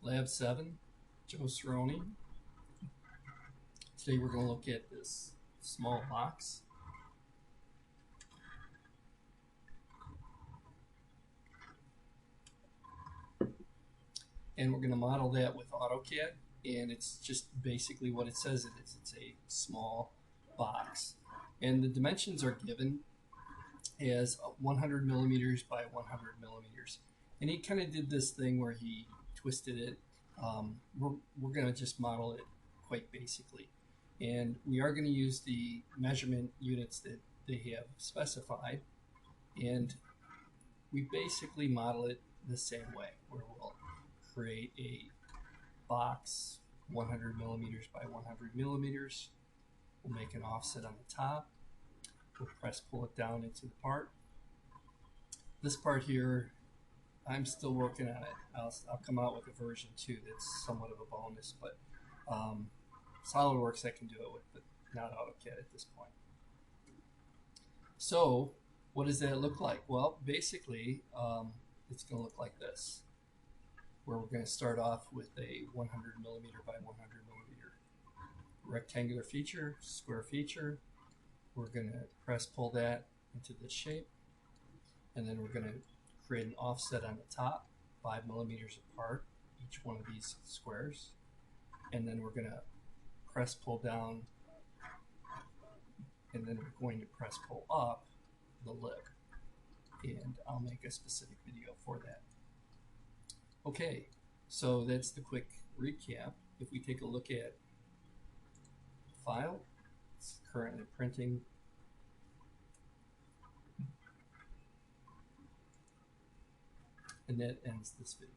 Lab 7, Joe Cerrone. Today we're going to look at this small box. And we're going to model that with AutoCAD, and it's just basically what it says it is. It's a small box. And the dimensions are given as 100 millimeters by 100 millimeters. And he kind of did this thing where he twisted it. We're going to just model it quite basically. And we are going to use the measurement units that they have specified. And we basically model it the same way, where we'll create a box 100 millimeters by 100 millimeters. We'll make an offset on the top. We'll press pull it down into the part. This part here, I'm still working on it. I'll come out with a version 2 that's somewhat of a bonus, but SolidWorks I can do it with, but not AutoCAD at this point. So what does that look like? Well, basically it's going to look like this, where we're going to start off with a 100 millimeter by 100 millimeter rectangular feature, square feature. We're going to press pull that into this shape, and then we're going to create an offset on the top, 5 millimeters apart, each one of these squares, and then we're going to press pull down, and then we're going to press pull up the lip, and I'll make a specific video for that. Okay, so that's the quick recap. If we take a look at file, it's currently printing. And that ends this video.